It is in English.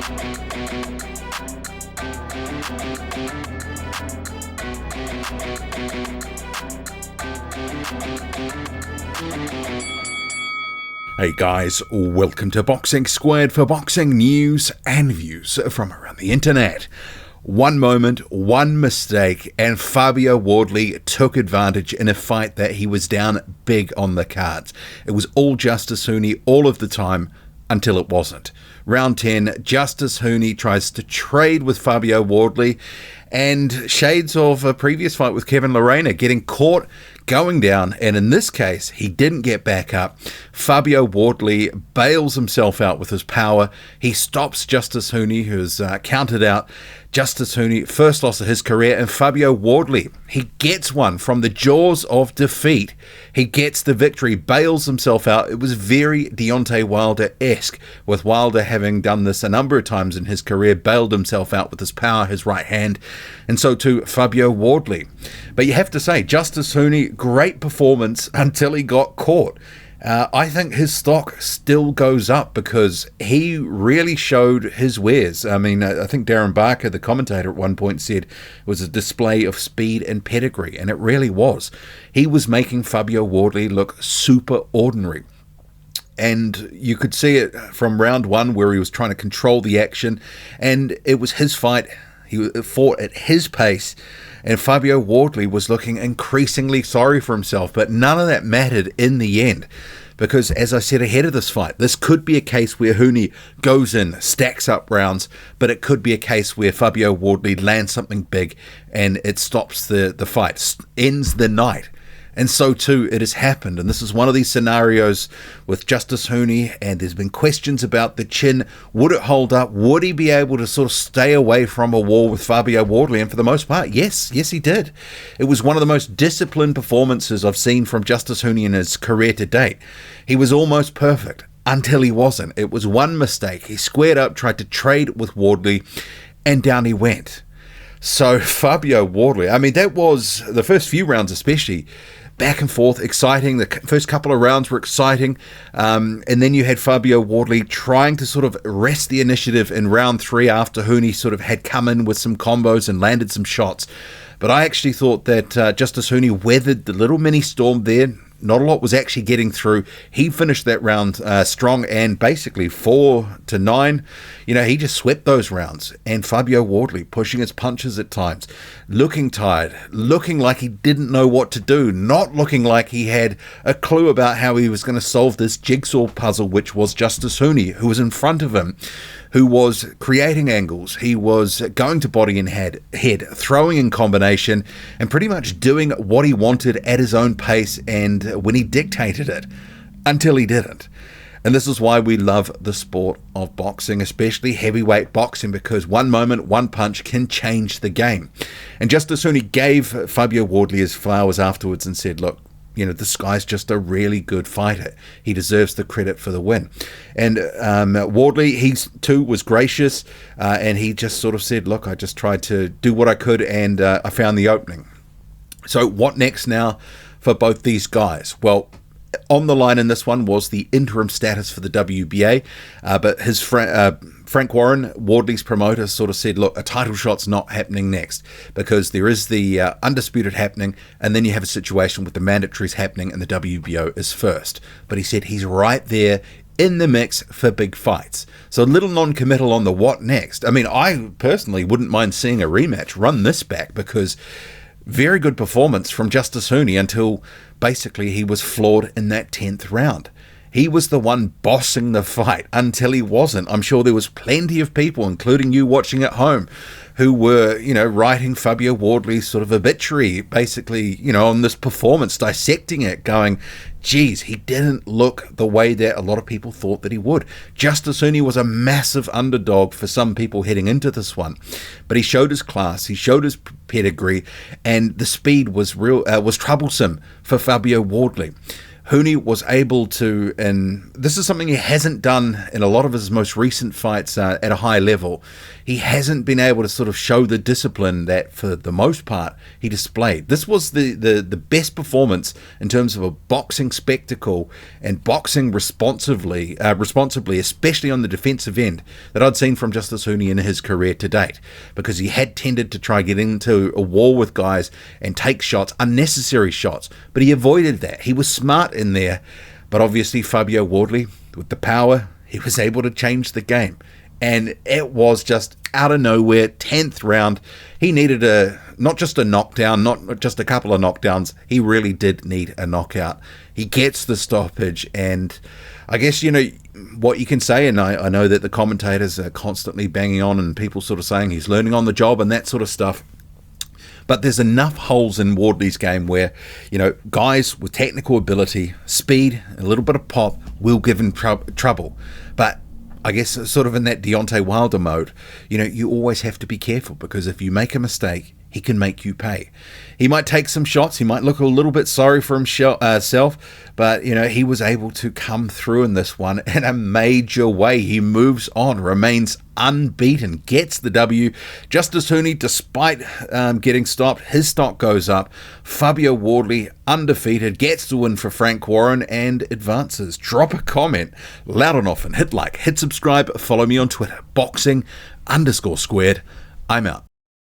Hey guys, welcome to Boxing Squared for boxing news and views from around the internet. One moment, one mistake, and Fabio Wardley took advantage in a fight that he was down big on the cards. It was all Justis Huni all of the time until it wasn't. Round 10, Justis Huni tries to trade with Fabio Wardley, and shades of a previous fight with Kevin Lorena, getting caught going down, and in this case he didn't get back up. Fabio Wardley bails himself out with his power. He stops Justis Huni, who's counted out. Justis Huni, first loss of his career, and Fabio Wardley, he gets one from the jaws of defeat. He gets the victory, bails himself out. It was very Deontay Wilder-esque, with Wilder having done this a number of times in his career, bailed himself out with his power, his right hand, and so too Fabio Wardley. But you have to say, Justis Huni, great performance until he got caught. I think his stock still goes up because he really showed his wares. I mean, I think Darren Barker, the commentator, at one point said it was a display of speed and pedigree, and it really was. He was making Fabio Wardley look super ordinary. And you could see it from round one where he was trying to control the action, and it was his fight. He fought at his pace, and Fabio Wardley was looking increasingly sorry for himself, but none of that mattered in the end, because as I said ahead of this fight, this could be a case where Huni goes in, stacks up rounds, but it could be a case where Fabio Wardley lands something big and it stops the fight, ends the night. And so too it has happened, and this is one of these scenarios with Justis Huni, and there's been questions about the chin. Would it hold up? Would he be able to sort of stay away from a war with Fabio Wardley? And for the most part, yes he did. It was one of the most disciplined performances I've seen from Justis Huni in his career to date. He was almost perfect until he wasn't. It was one mistake. He squared up, tried to trade with Wardley, and down he went. So Fabio Wardley, I mean, that was the first few rounds especially, back and forth, exciting. The first couple of rounds were exciting. And then you had Fabio Wardley trying to sort of wrest the initiative in round 3 after Huni sort of had come in with some combos and landed some shots. But I actually thought that Justis Huni weathered the little mini storm there. Not a lot was actually getting through. He finished that round strong, and basically 4-9. He just swept those rounds. And Fabio Wardley pushing his punches at times, looking tired, looking like he didn't know what to do, not looking like he had a clue about how he was going to solve this jigsaw puzzle, which was Justis Huni, who was in front of him, who was creating angles. He was going to body and head, throwing in combination, and pretty much doing what he wanted at his own pace and when he dictated it, until he didn't. And this is why we love the sport of boxing, especially heavyweight boxing, because one moment, one punch can change the game. And Justis Huni gave Fabio Wardley his flowers afterwards and said, look, this guy's just a really good fighter. He deserves the credit for the win. And Wardley, he too was gracious, and he just sort of said, look, I just tried to do what I could, and I found the opening. So what next now for both these guys? Well, on the line in this one was the interim status for the WBA, but his Frank Warren, Wardley's promoter, sort of said, look, a title shot's not happening next, because there is the undisputed happening, and then you have a situation with the mandatories happening, and the WBO is first. But he said he's right there in the mix for big fights. So a little non-committal on the what next. I mean, I personally wouldn't mind seeing a rematch, run this back, because very good performance from Justis Huni until basically he was floored in that 10th round. He was the one bossing the fight until he wasn't. I'm sure there was plenty of people, including you watching at home, who were, writing Fabio Wardley's sort of obituary, basically, on this performance, dissecting it, going, geez, he didn't look the way that a lot of people thought that he would. Justis Huni was a massive underdog for some people heading into this one, but he showed his class, he showed his pedigree, and the speed was troublesome for Fabio Wardley. Huni was able to, and this is something he hasn't done in a lot of his most recent fights at a high level, he hasn't been able to sort of show the discipline that, for the most part, he displayed. This was the best performance in terms of a boxing spectacle and boxing responsibly, especially on the defensive end, that I'd seen from Justis Huni in his career to date, because he had tended to try get into a war with guys and take shots, unnecessary shots, but he avoided that. He was smart in there, but obviously Fabio Wardley, with the power, he was able to change the game, and it was just out of nowhere. 10th round, he needed not just a knockdown, not just a couple of knockdowns, he really did need a knockout. He gets the stoppage, and I guess, what you can say, and I know that the commentators are constantly banging on and people sort of saying he's learning on the job and that sort of stuff. But there's enough holes in Wardley's game where, guys with technical ability, speed, a little bit of pop will give him trouble. But I guess sort of in that Deontay Wilder mode, you always have to be careful, because if you make a mistake, he can make you pay. He might take some shots, he might look a little bit sorry for himself, but he was able to come through in this one in a major way. He moves on, remains unbeaten, gets the W. Justis Huni, despite getting stopped, his stock goes up. Fabio Wardley, undefeated, gets the win for Frank Warren and advances. Drop a comment loud and often, hit like, hit subscribe, follow me on Twitter, boxing_squared. I'm out.